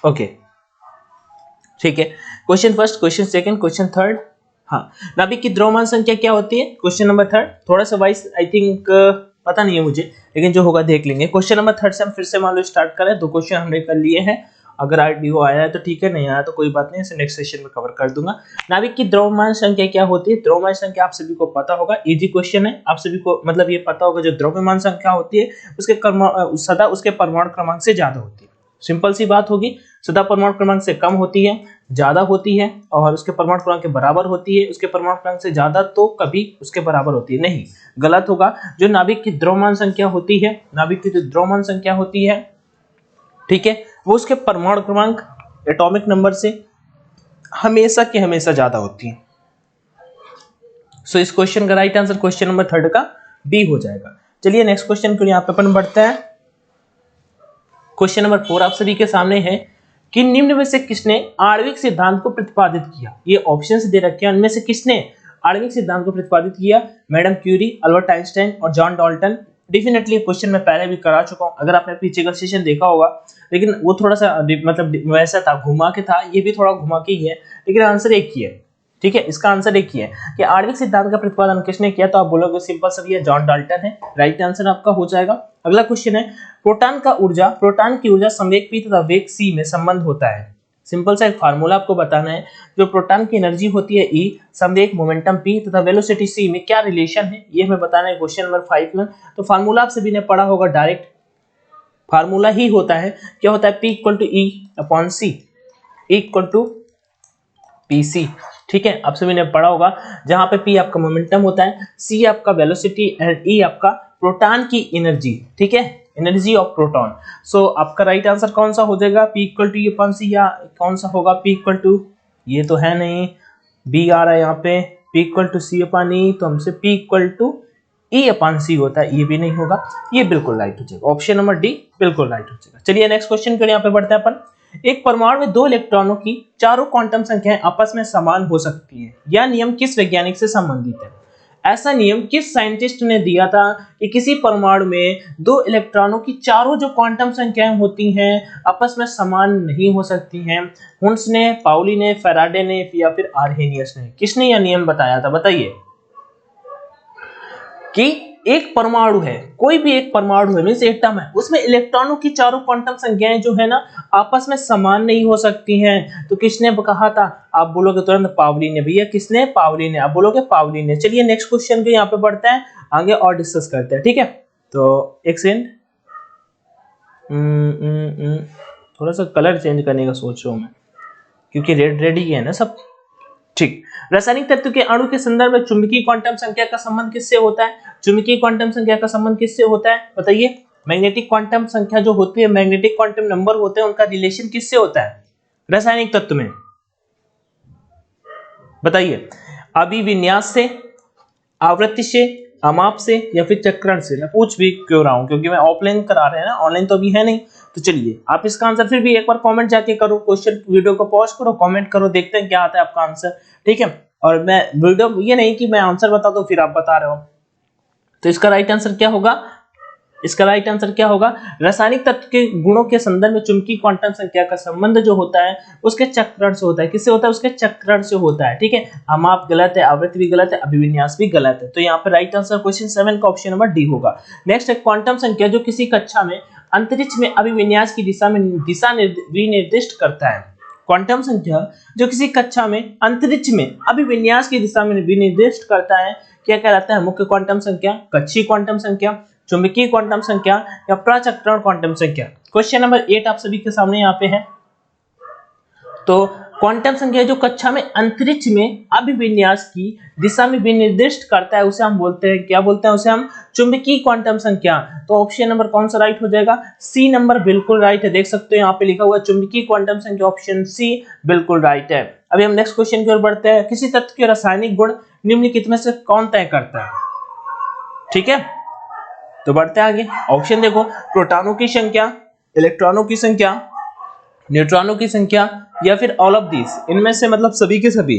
Okay ठीक है, question first, question second, question third. हाँ, नाभिक की द्रव्यमान संख्या क्या होती है? क्वेश्चन नंबर थर्ड, थोड़ा सा वाइस आई थिंक पता नहीं है मुझे, लेकिन जो होगा देख लेंगे। क्वेश्चन नंबर थर्ड से हम फिर से मान लो स्टार्ट करें। 2 क्वेश्चन हमने कर लिए हैं, अगर आईडीओ आया है तो ठीक है, नहीं आया तो कोई बात नहीं, इसे नेक्स्ट सेशन में कवर कर दूंगा। नाभिक की द्रव्यमान संख्या क्या होती है? द्रव्यमान संख्या आप सभी को पता होगा, इजी क्वेश्चन है, आप सभी को मतलब ये पता होगा, जो द्रव्यमान संख्या होती है उसके सदा उसके परमाणु क्रमांक से ज्यादा होती है। सिंपल सी बात होगी, सदा परमाणु क्रमांक से कम होती है, ज्यादा होती है, और उसके परमाणु क्रमांक के बराबर होती है। उसके परमाणु क्रमांक से ज्यादा तो कभी उसके बराबर होती है नहीं, गलत होगा। जो नाभिक की द्रव्यमान संख्या होती है, नाभिक की जो द्रव्यमान संख्या होती है, ठीक है, वो उसके परमाणु क्रमांक एटॉमिक नंबर से हमेशा के हमेशा ज्यादा होती है। सो इस क्वेश्चन का right answer question number third का बी हो जाएगा। चलिए नेक्स्ट क्वेश्चन को यहाँ पे अपन बढ़ते हैं। क्वेश्चन नंबर 4 आप सभी के सामने है कि निम्न में से किसने आणविक सिद्धांत को प्रतिपादित किया? ये ऑप्शंस दे रखे हैं, उनमें से किसने आणविक सिद्धांत को प्रतिपादित किया? मैडम क्यूरी, अल्बर्ट आइंस्टाइन और जॉन डाल्टन। डेफिनेटली क्वेश्चन मैं पहले भी करा चुका हूं, अगर आपने पीछे का सेशन देखा होगा, लेकिन वो थोड़ा सा मतलब वैसा था, घुमा के था, ये भी थोड़ा घुमा के ही है, लेकिन आंसर एक ही है। ठीक है, इसका आंसर एक ही है कि आणविक सिद्धांत का प्रतिपादन किसने किया, तो आप बोलोगे सिंपल सा ये जॉन डाल्टन है, राइट आंसर आपका हो जाएगा। अगला क्वेश्चन है, प्रोटॉन की ऊर्जा संवेग P तथा वेग c में संबंध होता है। सिंपल सा एक फार्मूला आपको बताना है, जो प्रोटॉन की एनर्जी होती है E, संवेग मोमेंटम P तथा वेलोसिटी c में क्या रिलेशन है, ये हमें बताना है क्वेश्चन नंबर 5 में। तो फार्मूला आप सभी ने पढ़ा होगा, डायरेक्ट फार्मूला ही होता है, क्या होता है, P = E upon C, E = PC। ठीक है, आप सभी ने पढ़ा होगा, जहां पे P आपका मोमेंटम होता है, C आपका वेलोसिटी एंड E आपका प्रोटॉन की एनर्जी। ठीक है, एनर्जी ऑफ प्रोटॉन। सो आपका राइट आंसर कौन सा हो जाएगा? P = E अपॉन C, या कौन सा होगा? P = ये तो है नहीं, B आ रहा है यहाँ पे, P = C अपॉन E, तो हमसे P = E अपॉन C होता है, ये भी नहीं होगा, ये बिल्कुल राइट हो जाएगा, ऑप्शन नंबर डी बिल्कुल राइट हो जाएगा। चलिए नेक्स्ट क्वेश्चन के लिए यहाँ पे बढ़ते हैं अपन। एक परमाणु में 2 इलेक्ट्रॉनों की चारों क्वांटम संख्याएं आपस में समान हो सकती है, यह नियम किस वैज्ञानिक से संबंधित है? ऐसा नियम किस साइंटिस्ट ने दिया था कि किसी परमाणु में 2 इलेक्ट्रॉनों की चारों जो क्वांटम संख्याएं होती हैं आपस में समान नहीं हो सकती हैं? हुन्स ने, पाउली ने, फैराडे ने, या फिर आर्हेनियस ने? किसने यह नियम बताया था, बताइए। कि एक परमाणु है, कोई भी एक परमाणु है, मींस एटम है, उसमें इलेक्ट्रॉनों की चारों क्वांटम संख्याएं जो है ना आपस में समान नहीं हो सकती हैं, तो किसने कहा था? आप बोलोगे तुरंत पावली ने। भैया किसने? पावली ने। आप बोलोगे पावली ने। चलिए नेक्स्ट क्वेश्चन के यहाँ पे बढ़ते हैं, आगे और डिस्कस करते हैं। ठीक है, तो एक सेकंड, थोड़ा सा कलर चेंज करने का सोच रहा हूँ मैं, क्योंकि रेड ही है ना सब। ठीक, रासायनिक तत्व के अणु के संदर्भ में चुंबकीय क्वांटम संख्या का संबंध किससे होता है? चुंबकीय क्वांटम संख्या का संबंध किससे होता है, बताइए। मैग्नेटिक क्वांटम संख्या जो होती है, मैग्नेटिक क्वांटम नंबर होते हैं, उनका रिलेशन किससे होता है रासायनिक तत्व में, बताइए। अभिविन्यास से, आवृत्ति से, अमाप से, या फिर चक्रण से? मैं पूछ भी क्यों रहा हूं, क्योंकि मैं ऑफलाइन करा रहे हैं ना, ऑनलाइन तो अभी है नहीं। तो चलिए आप इसका आंसर फिर भी एक बार कमेंट जाके करो, क्वेश्चन वीडियो को पॉज करो, कमेंट करो, देखते हैं क्या आता है आपका आंसर। ठीक है, और मैं वीडियो ये नहीं कि मैं आंसर बता दूं फिर आप बता रहे हो। तो इसका राइट आंसर क्या होगा? इसका राइट आंसर क्या होगा? रासायनिक तत्व के गुणों के संदर्भ में चुंबकीय क्वांटम संख्या का संबंध जो होता है उसके चक्रण से होता है। किससे होता है? उसके चक्रण से होता है। ठीक है, अमाप गलत है, आवृत्ति भी गलत है, अभिविन्यास भी गलत है। तो यहाँ पे राइट आंसर क्वेश्चन 7 का ऑप्शन नंबर डी होगा। नेक्स्ट है, क्वांटम संख्या जो किसी कक्षा में अंतरिक्ष में अभिविन्यास की दिशा विनिर्दिष्ट करता है। क्वांटम संख्या जो किसी कक्षा में अंतरिक्ष में अभिविन्यास की दिशा में विनिर्दिष्ट करता है, क्या कहलाता है? मुख्य क्वांटम संख्या, कक्षीय क्वांटम संख्या, चुंबकीय क्वांटम संख्या, या प्रचक्रण क्वांटम संख्या? क्वेश्चन नंबर 8 आप सभी के सामने यहाँ पे है। तो क्वांटम संख्या जो कक्षा में अंतरिक्ष में अभिविन्यास की दिशा में विनिर्दिष्ट करता है, उसे हम बोलते हैं, क्या बोलते हैं? उसे हम चुंबकीय क्वांटम संख्या। तो ऑप्शन नंबर कौन सा राइट हो जाएगा? सी नंबर बिल्कुल राइट है। देख सकते हो यहाँ पे लिखा हुआ है चुंबकीय क्वांटम संख्या, ऑप्शन सी बिल्कुल राइट है। अभी हम नेक्स्ट क्वेश्चन की ओर बढ़ते हैं। किसी तत्व के रासायनिक गुण निम्नलिखित में से कौन तय करता है? ठीक है, तो बढ़ते हैं आगे। ऑप्शन देखो, प्रोटॉनों की संख्या, इलेक्ट्रॉनों की संख्या, न्यूट्रॉनों की संख्या, या फिर ऑल ऑफ दिस, इनमें से मतलब सभी के सभी,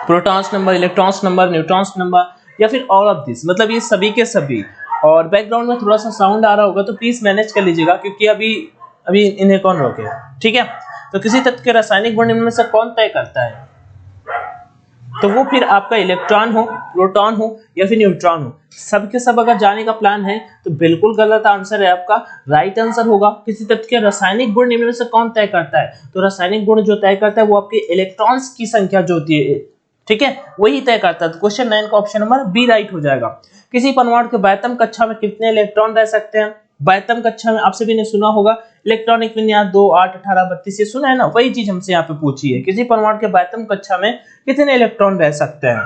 protons number, electrons number, neutrons number, या फिर ऑल ऑफ दिस, मतलब ये सभी के सभी। और बैकग्राउंड में थोड़ा सा साउंड आ रहा होगा तो प्लीज मैनेज कर लीजिएगा, क्योंकि अभी अभी इन्हें कौन रोके, ठीक है। तो किसी तत्व के रासायनिक गुण इनमें से कौन तय करता है, तो वो फिर आपका इलेक्ट्रॉन हो, प्रोटॉन हो या फिर न्यूट्रॉन हो। सब के सब अगर जाने का प्लान है तो बिल्कुल गलत आंसर है आपका। राइट आंसर होगा किसी तत्व के रासायनिक गुण इनमें से कौन तय करता है, तो रासायनिक गुण जो तय करता है वो आपके इलेक्ट्रॉन्स की संख्या जो होती है, ठीक है, वही तय करता है। तो क्वेश्चन 9 का ऑप्शन नंबर बी राइट हो जाएगा। किसी परमाणु के बाह्यतम कक्षा में कितने इलेक्ट्रॉन रह सकते हैं, बाह्यतम कक्षा में आप सभी ने सुना होगा इलेक्ट्रॉनिक विन्यास 2, 8, 18, 32 ये सुना है ना, वही चीज हमसे यहाँ पे पूछी है। किसी परमाणु के बाह्यतम कक्षा में कितने इलेक्ट्रॉन रह सकते हैं,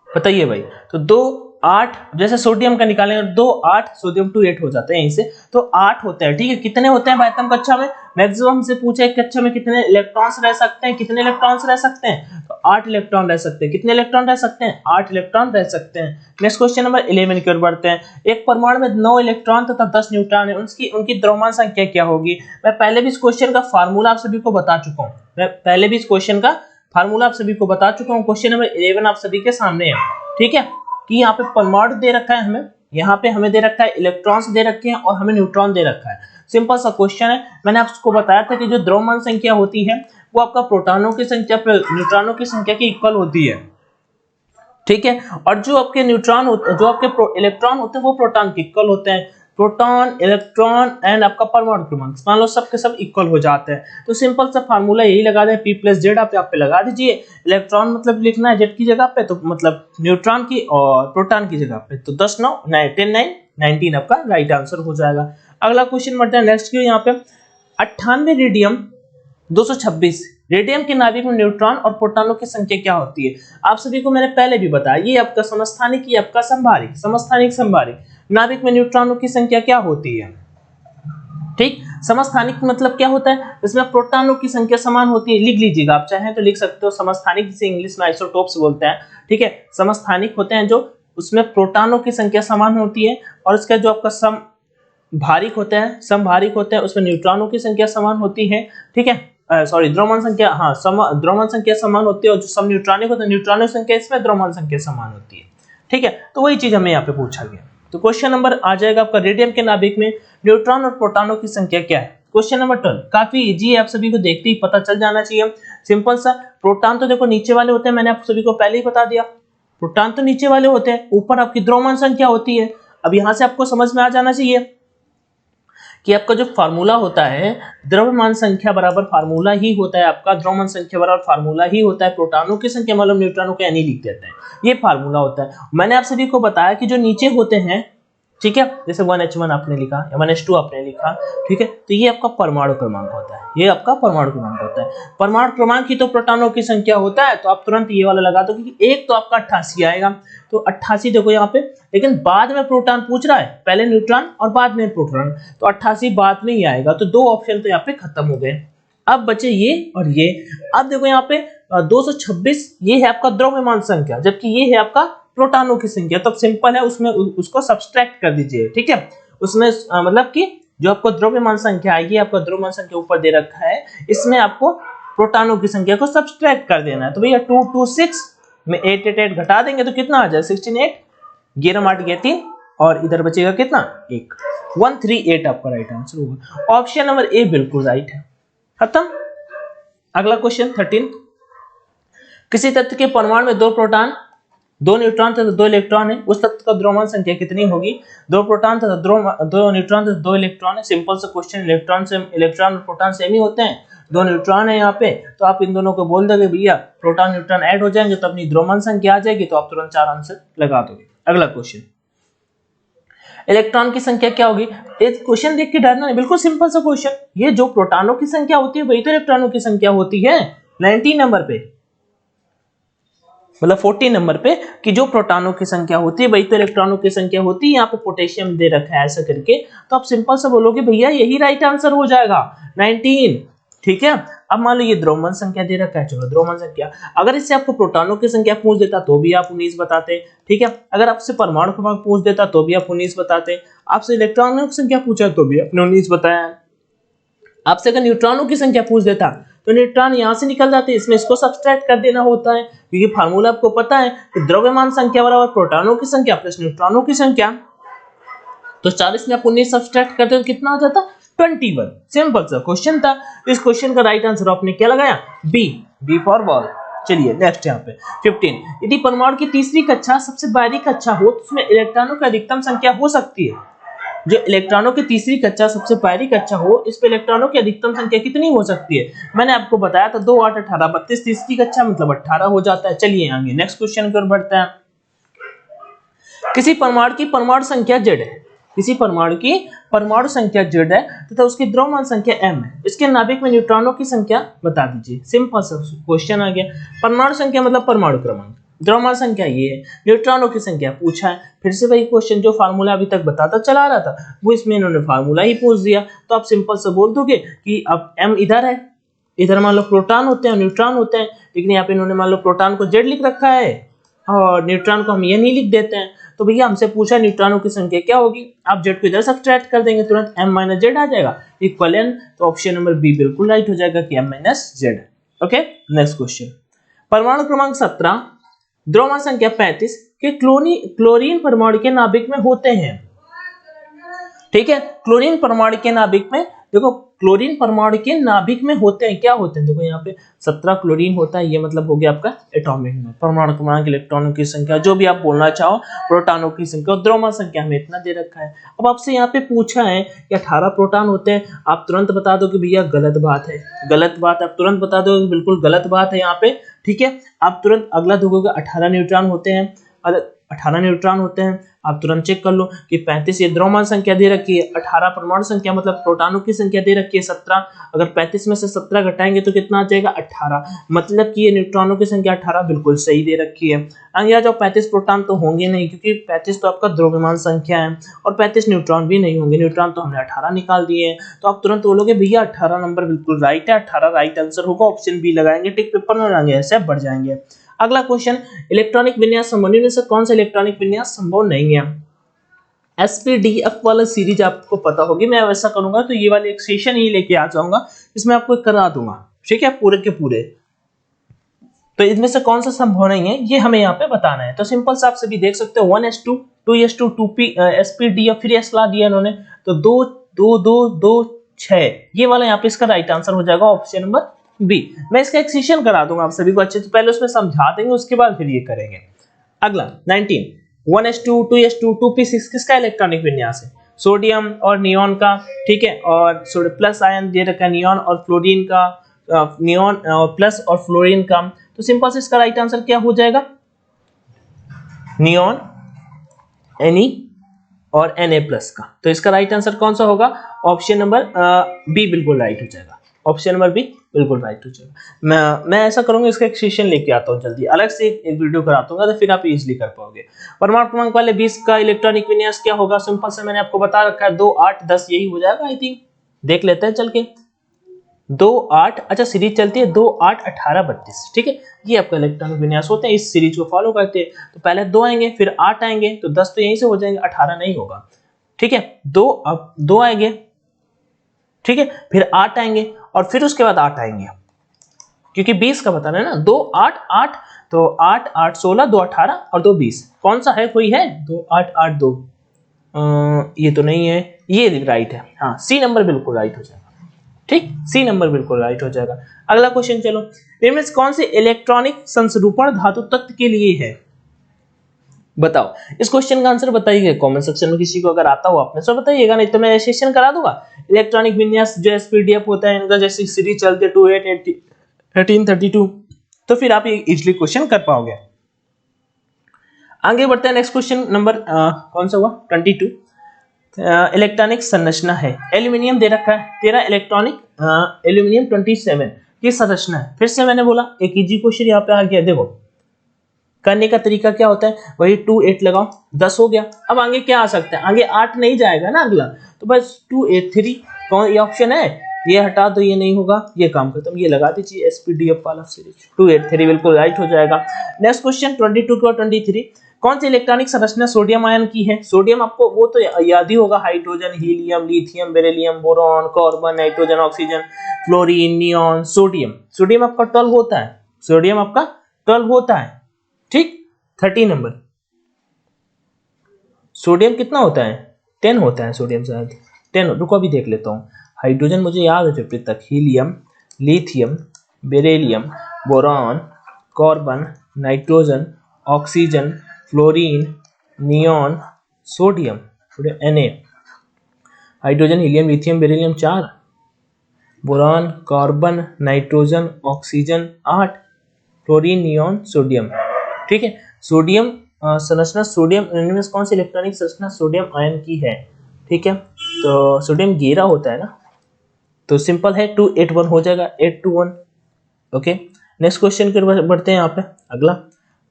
बताइए भाई। तो 2, 8, जैसे सोडियम का निकालेंगे 2, 8, सोडियम 2, 8 हो जाता है यहीं से, तो 8 होते हैं, ठीक है। कितने होते हैं बाह्यतम कक्षा में, मैक्सिमम से पूछा एक कक्षा में कितने इलेक्ट्रॉन्स रह सकते हैं, कितने इलेक्ट्रॉन्स रह सकते हैं, तो 8 इलेक्ट्रॉन रह सकते हैं। कितने इलेक्ट्रॉन रह सकते हैं, 8 इलेक्ट्रॉन रह सकते हैं। नेक्स्ट क्वेश्चन नंबर 11 की ओर बढ़ते हैं। एक परमाणु में 9 इलेक्ट्रॉन तथा 10 न्यूट्रॉन है, उनकी द्रव्यमान संख्या क्या होगी। मैं पहले भी इस क्वेश्चन का फार्मूला आप सभी को बता चुका हूँ, क्वेश्चन नंबर 11 आप सभी के सामने है, ठीक है। कि यहाँ पे परमाणु दे रखा है हमें, यहाँ पे हमें दे रखा है इलेक्ट्रॉन्स दे रखे हैं और हमें न्यूट्रॉन दे रखा है। सिंपल सा क्वेश्चन है। मैंने आपको बताया था कि जो द्रव्यमान संख्या होती है वो आपका प्रोटॉनों की संख्या पर न्यूट्रॉनों की संख्या के इक्वल होती है, ठीक है। और जो आपके न्यूट्रॉन जो आपके इलेक्ट्रॉन होते हैं वो प्रोटॉन के इक्वल होते हैं। प्रोटॉन, इलेक्ट्रॉन एंड आपका परमाणु क्रमांक मान लो सबके सब इक्वल हो जाते हैं। तो सिंपल सा फार्मूला यही लगा दें, P+Z आप यहाँ पे लगा दीजिए। इलेक्ट्रॉन मतलब लिखना है Z की जगह पे, तो मतलब न्यूट्रॉन की, और प्रोटॉन की जगह पे, तो 10, 9, 10, 9, 19 आपका राइट आंसर हो जाएगा। अगला क्वेश्चन बढ़ते हैं नेक्स्ट की। यहाँ पे 98 रेडियम 226 रेडियम के नाभिक में न्यूट्रॉन और प्रोटॉनों की संख्या क्या होती है। आप सभी को मैंने पहले भी बताया, ये आपका समस्थानिक, ये आपका संभारिक, समस्थानिक नाभिक में न्यूट्रॉनों की संख्या क्या होती है, ठीक। समस्थानिक मतलब क्या होता है, इसमें प्रोटॉनों की संख्या समान होती है। लिख लीजिएगा, आप चाहें तो लिख सकते हो समस्थानिक, जिसे इंग्लिश में आइसोटोप्स बोलते हैं, ठीक है। समस्थानिक होते हैं जो उसमें प्रोटॉनों की संख्या समान होती है, और उसका जो आपका समभारिक होता है, उसमें न्यूट्रॉनों की संख्या समान होती है, ठीक है। सॉरी, द्रव्यमान संख्या, हाँ, द्रव्यमान संख्या समान होती है, और जो सम न्यूट्रॉनिक होता है, न्यूट्रॉनिक संख्या इसमें द्रव्यमान संख्या समान होती है, ठीक है। तो वही चीज हमें यहाँ पे पूछा गया। तो क्वेश्चन नंबर आ जाएगा आपका, रेडियम के नाभिक में न्यूट्रॉन और प्रोटॉनों की संख्या क्या है। क्वेश्चन नंबर 12 काफी इजी है, आप सभी को देखते ही पता चल जाना चाहिए। सिंपल सा, प्रोटॉन तो देखो नीचे वाले होते हैं, मैंने आप सभी को पहले ही बता दिया, प्रोटॉन तो नीचे वाले होते हैं, ऊपर आपकी द्रव्यमान संख्या होती है। अब यहाँ से आपको समझ में आ जाना चाहिए कि आपका जो फार्मूला होता है, द्रव्यमान संख्या बराबर फार्मूला ही होता है आपका, द्रव्यमान संख्या बराबर फार्मूला ही होता है प्रोटॉनों की संख्या मतलब न्यूट्रॉनों को यानी लिख देते हैं, ये फार्मूला होता है। मैंने आप सभी को बताया कि जो नीचे होते हैं, ठीक है, जैसे 1H1 आपने लिखा या 1H2 आपने लिखा, ठीक है, तो ये आपका परमाणु क्रमांक होता है, ये आपका परमाणु क्रमांक होता है। परमाणु क्रमांक ही तो प्रोटॉनों की संख्या होता है, तो आप तुरंत ये वाला लगा दो कि एक तो आपका 88 आएगा, तो 88 देखो यहाँ पे, लेकिन बाद में प्रोटॉन पूछ रहा है, पहले न्यूट्रॉन और बाद में प्रोटॉन, तो 88 बाद में ही आएगा, तो 2 ऑप्शन तो यहाँ पे खत्म हो गए। अब बचे ये और ये। अब देखो यहाँ पे 226 ये है आपका द्रव्यमान संख्या, जबकि ये है आपका प्रोटॉनों की संख्या। तो सिंपल है, उसमें उसको सब्सट्रैक्ट कर दीजिए, ठीक है। उसमें मतलब कि जो आपको द्रव्यमान संख्या आएगी, आपका द्रव्यमान संख्या ऊपर दे रखा है, इसमें आपको प्रोटॉनों की संख्या को सब्सट्रैक्ट कर देना है। तो भैया 226 में 8 8 8 घटा देंगे तो कितना आ जाए 16, 8 11 8 गया 3, और इधर बचेगा कितना 1, 138 आपका राइट आंसर होगा। ऑप्शन नंबर ए बिल्कुल राइट है, खत्म। अगला क्वेश्चन 13, किसी तत्व के परमाणु में 2 प्रोटॉन 2 न्यूट्रॉन तथा 2 इलेक्ट्रॉन है, उस तत्व का द्रव्यमान संख्या कितनी होगी। 2 प्रोटॉन तथा 2 न्यूट्रॉन तथा 2 इलेक्ट्रॉन है। सिंपल सा क्वेश्चन, इलेक्ट्रॉन और प्रोटॉन सेम ही होते हैं, 2 न्यूट्रॉन है यहाँ पे, तो आप इन दोनों को बोल दोगे भैया प्रोटॉन न्यूट्रॉन ऐड हो जाएंगे तो अपनी द्रव्यमान संख्या आ जाएगी, तो आप तुरंत 4 आंसर लगा दोगे। अगला क्वेश्चन, इलेक्ट्रॉन की संख्या क्या होगी। इस क्वेश्चन देख के डरना नहीं, बिल्कुल सिंपल सा क्वेश्चन, ये जो प्रोटॉनों की संख्या होती है वही तो इलेक्ट्रॉनों की संख्या होती है। 19 नंबर पे मतलब 14 नंबर पे कि जो प्रोटॉनों की संख्या होती है वही तो इलेक्ट्रॉनों की संख्या होती है। यहाँ पे पोटेशियम दे रखा है ऐसा करके, तो आप सिंपल से बोलोगे भैया यही राइट आंसर हो जाएगा 19, ठीक है। अब मान लो ये द्रव्यमान संख्या दे रखा है, चलो द्रव्यमान संख्या, अगर इससे आपको प्रोटॉनों की संख्या पूछ देता तो भी आप 19 बताते, ठीक है। अगर आपसे परमाणु क्रमांक पूछ देता तो भी आप 19 बताते, आपसे इलेक्ट्रॉनों की संख्या पूछा तो भी आपने 19 बताया, आपसे अगर न्यूट्रॉनों की संख्या पूछ देता तो न्यूट्रॉन यहाँ से निकल जाते, इसमें इसको सब्सट्रैक्ट कर देना होता है, क्योंकि फार्मूला आपको पता है कि द्रव्यमान संख्या बराबर प्रोटॉनों की संख्या प्लस न्यूट्रॉनों की संख्या। तो 40 में आप 19 सब्सट्रैक्ट करते तो कितना हो जाता 21। सिंपल सा क्वेश्चन था। इस क्वेश्चन का राइट आंसर आपने क्या लगाया? B for ball. चलिए नेक्स्ट यहाँ पे 15। यदि परमाणु की तीसरी कक्षा सबसे बाहरी कक्षा हो तो उसमें इलेक्ट्रॉनों की अधिकतम संख्या हो सकती है। जो इलेक्ट्रॉनों की तीसरी कक्षा सबसे बाहरी कक्षा हो, इस पे इलेक्ट्रॉनों की अधिकतम संख्या कितनी हो सकती है? मैंने आपको बताया था 2 8 18 32 तीसरी कक्षा मतलब 18 हो जाता है। चलिए आगे नेक्स्ट क्वेश्चन की ओर बढ़ते हैं। किसी परमाणु की परमाणु संख्या Z है, किसी परमाणु की परमाणु संख्या Z है तथा उसकी द्रव्यमान संख्या m है। इसके नाभिक में न्यूट्रॉनों की संख्या बता दीजिए। सिंपल सा क्वेश्चन आ गया। परमाणु संख्या मतलब परमाणु क्रमांक, द्रव्यमान संख्या ये है, न्यूट्रॉनों की संख्या पूछा है। फिर से वही क्वेश्चन जो फार्मूला अभी तक बताता चला रहा था वो इसमें इन्होंने फार्मूला ही पूछ दिया। तो आप सिंपल से बोल दोगे कि अब m इधर है, इधर मान लो प्रोटॉन होते हैं न्यूट्रॉन होते हैं, लेकिन यहाँ पे इन्होंने मान लो प्रोटॉन को Z लिख रखा है और न्यूट्रॉन को हम ये नहीं लिख देते हैं। तो भैया हमसे पूछा न्यूट्रॉनों की संख्या क्या होगी, आप Z को इधर सब्ट्रैक्ट कर देंगे तुरंत m - Z आ जाएगा इक्वल n। तो ऑप्शन नंबर बी बिल्कुल राइट हो जाएगा कि m - Z। Okay next question. परमाणु क्रमांक 17 द्रव्यमान संख्या 35 के क्लोरीन परमाणु के नाभिक में होते हैं। ठीक है, क्लोरीन परमाणु के नाभिक में, देखो क्लोरीन परमाणु के नाभिक में होते हैं, क्या होते हैं देखो यहाँ पे 17 क्लोरीन होता है, ये मतलब हो गया आपका एटॉमिक नंबर, परमाणु क्रमांक, इलेक्ट्रॉनों की संख्या, जो भी आप बोलना चाहो, प्रोटॉनों की संख्या और द्रव्यमान संख्या हमें इतना दे रखा है। अब आपसे यहाँ पे पूछा है कि 18 प्रोटॉन होते हैं, आप तुरंत बता दो कि भैया गलत बात है, गलत बात, आप तुरंत बता दो बिल्कुल गलत बात है यहाँ पे। ठीक है, आप तुरंत अगला देखोगे 18 न्यूट्रॉन होते हैं, 18 न्यूट्रॉन होते हैं, आप तुरंत चेक कर लो कि 35 ये द्रव्यमान संख्या दे रखी है, 18 परमाणु संख्या मतलब प्रोटॉनों की संख्या दे रखी है 17, अगर 35 में से 17 घटाएंगे तो कितना आ जाएगा 18, मतलब कि ये न्यूट्रॉनों की संख्या 18 बिल्कुल सही दे रखी है। आगे आ जाओ, 35 प्रोटॉन तो होंगे नहीं क्योंकि 35 तो आपका द्रव्यमान संख्या है और 35 न्यूट्रॉन भी नहीं होंगे, न्यूट्रॉन तो हमने 18 निकाल दिए हैं। तो आप तुरंत बोलोगे भैया 18 नंबर बिल्कुल राइट है, 18 राइट आंसर होगा, ऑप्शन बी लगाएंगे, टिक पेपर में लगाएंगे, ऐसे बढ़ जाएंगे। अगला क्वेश्चन, इलेक्ट्रॉनिक विन्यास संभव नहीं, से कौन सा इलेक्ट्रॉनिक विन्यास संभव नहीं है? SPDF वाला सीरीज आपको पता होगी, मैं वैसा करूंगा तो ये वाले एक सेशन ही लेके आ जाऊंगा, इसमें आपको करा दूंगा, ठीक है, पूरे के पूरे। तो इनमें से कौन सा संभव नहीं है ये हमें यहाँ पे बताना है। तो सिंपल सा आप सभी देख सकते हो 1s2 2s2 2p SPDF फिर S ला दिया इन्होंने, तो 2 2 2 2 6 ये वाला यहाँ पे इसका राइट आंसर हो जाएगा ऑप्शन नंबर बी। मैं इसका एक सेशन करा दूंगा आप सभी को अच्छे से, पहले उसमें समझा देंगे उसके बाद फिर ये करेंगे। अगला 19 1s2 2s2 2p6 किसका इलेक्ट्रॉनिक विन्यास है? सोडियम और नियॉन का, ठीक है, और प्लस आयन दे रखा है नियॉन और फ्लोरीन का, नियॉन प्लस और फ्लोरीन का। तो सिंपल से इसका राइट आंसर क्या हो जाएगा? नियॉन Ne और Na प्लस का। तो इसका राइट आंसर कौन सा होगा? ऑप्शन नंबर बी बिल्कुल राइट हो जाएगा, ऑप्शन नंबर बी बिल्कुल राइट हो जाएगा। मैं ऐसा करूंगा, इसका एक सेशन लेके आता हूँ जल्दी, अलग से एक वीडियो कराता हूँ तो फिर आप इजीली कर पाओगे। परमाणु क्रमांक वाले 20 का इलेक्ट्रॉनिक विन्यास क्या होगा? सिंपल से मैंने आपको बता रखा है 2 8 10 यही हो जाएगा आई थिंक, देख लेते हैं चल के। 2 8, अच्छा सीरीज चलती है 2 8 18 32, ठीक है, ये आपका इलेक्ट्रॉनिक विन्यास होते हैं, इस सीरीज को फॉलो करते हैं। तो पहले 2 आएंगे फिर 8 आएंगे, तो 10 तो यहीं से हो जाएंगे, 18 नहीं होगा, ठीक है। 2 अब 2 आएंगे, ठीक है, फिर 8 आएंगे और फिर उसके बाद 8 आएंगे, क्योंकि 20 का बताना है ना, 2 8 8, तो 8 8 16 2 18 और 2 20, कौन सा है? कोई है? 2 8 8 2, ये तो नहीं है, ये राइट है, हाँ सी नंबर बिल्कुल राइट हो जाएगा, ठीक, सी नंबर बिल्कुल राइट हो जाएगा। अगला क्वेश्चन चलो, इनमें से कौन से इलेक्ट्रॉनिक संरूपण धातु तत्व के लिए है? बताओ, इस क्वेश्चन का आंसर बताइए कमेंट सेक्शन में, किसी को अगर आता हो आपने तो बताइएगा, नहीं तो मैं सेशन करा दूंगा। इलेक्ट्रॉनिक विन्यास जो SPDF होता है इनका जैसे सीरीज चलते 2 8 18 32, तो फिर आप ये इजीली क्वेश्चन कर पाओगे। आगे बढ़ते हैं, नेक्स्ट क्वेश्चन नंबर कौन सा हुआ? 22। इलेक्ट्रॉनिक संरचना है, एल्यूमिनियम दे रखा है, तेरा इलेक्ट्रॉनिक एल्यूमिनियम 27 की संरचना है। फिर से मैंने बोला एक इजी क्वेश्चन यहाँ पे आ गया, देखो करने का तरीका क्या होता है, वही 2 8 लगाओ 10 हो गया। अब आगे क्या आ सकता है? आगे 8 नहीं जाएगा ना अगला, तो बस 2 8 3, कौन ये ऑप्शन है, ये हटा दो, ये नहीं होगा, ये काम खत्म, ये लगा दीजिए SPDF वाला सीरीज, 2 8 3 बिल्कुल राइट हो जाएगा। नेक्स्ट क्वेश्चन 22 और 23, कौन सी इलेक्ट्रॉनिक संरचना सोडियम आयन की है? सोडियम आपको वो तो याद ही होगा, hydrogen helium lithium beryllium boron carbon nitrogen oxygen fluorine neon sodium. Sodium आपका 12 होता है, सोडियम आपका 12 होता है, ठीक। 30 नंबर, सोडियम कितना होता है? 10 होता है सोडियम, शायद 10, रुको अभी देख लेता हूँ, हाइड्रोजन मुझे याद है फिफ्टी तक, helium, lithium, beryllium, boron, carbon, nitrogen, oxygen, fluorine, neon, sodium, Na, hydrogen, helium, lithium, beryllium 4, boron, carbon, nitrogen, oxygen 8, fluorine, neon, sodium. ठीक है, सोडियम संरचना, सोडियम इनमें से कौन सी इलेक्ट्रॉनिक संरचना सोडियम आयन की है? ठीक है, तो सोडियम घेरा होता है ना, तो सिंपल है 281 हो जाएगा, 821। ओके, नेक्स्ट क्वेश्चन की ओर बढ़ते हैं यहाँ पे। अगला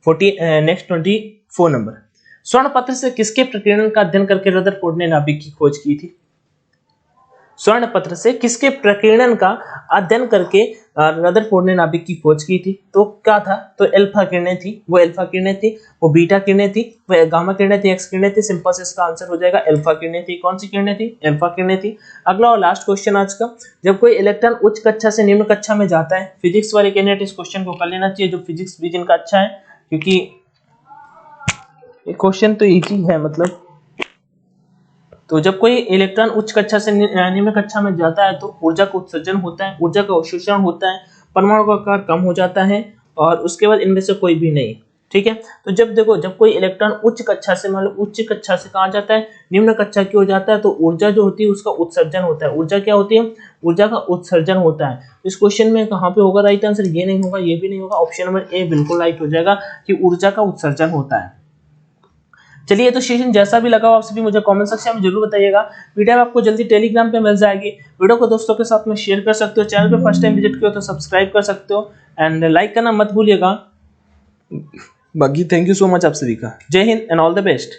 24 नंबर, स्वर्ण पत्र से किसके प्रकीर्णन का अध्ययन करके रदरफोर्ड ने नाभिक की खोज की थी? स्वर्ण पत्र से किसके प्रकीर्णन का अध्ययन करके रदरफोर्ड ने नाभिक की खोज की थी? तो क्या था? तो अल्फा किरणें थी, वो अल्फा किरणें थी, वो बीटा किरणें थी, वो गामा किरणें थी, एक्स किरणें थी। सिंपल से इसका आंसर हो जाएगा अल्फा किरणें थी। कौन सी किरणें थी? अल्फा किरणें थी। अगला और लास्ट क्वेश्चन आज का, जब कोई इलेक्ट्रॉन उच्च कक्षा से निम्न कक्षा में जाता है, फिजिक्स वाले कैंडिडेट इस क्वेश्चन को कर लेना चाहिए, जो फिजिक्स भी जिनका अच्छा है, क्योंकि ये क्वेश्चन तो इजी है मतलब। तो जब कोई इलेक्ट्रॉन उच्च कक्षा से निम्न कक्षा में जाता है तो ऊर्जा का उत्सर्जन होता है, ऊर्जा का अवशोषण होता है, परमाणु का आकार कम हो जाता है और उसके बाद इनमें से कोई भी नहीं। ठीक है, तो जब देखो, जब कोई इलेक्ट्रॉन उच्च कक्षा से, मतलब उच्च कक्षा से कहाँ जाता है? निम्न कक्षा की ओर जाता है, तो ऊर्जा जो होती है उसका उत्सर्जन होता है। ऊर्जा क्या होती है? ऊर्जा का उत्सर्जन होता है। इस क्वेश्चन में कहाँ पे होगा राइट आंसर? ये नहीं होगा, ये भी नहीं होगा, ऑप्शन नंबर ए बिल्कुल राइट हो जाएगा कि ऊर्जा का उत्सर्जन होता है। चलिए, तो सेशन जैसा भी लगा हो आप सभी मुझे कमेंट सेक्शन में जरूर बताइएगा। वीडियो आपको जल्दी टेलीग्राम पे मिल जाएगी। वीडियो को दोस्तों के साथ में शेयर कर सकते हो, चैनल पे फर्स्ट टाइम विजिट किया हो तो सब्सक्राइब कर सकते हो एंड लाइक करना मत भूलिएगा। बाकी थैंक यू सो मच आप सभी का। जय Hind and all the best.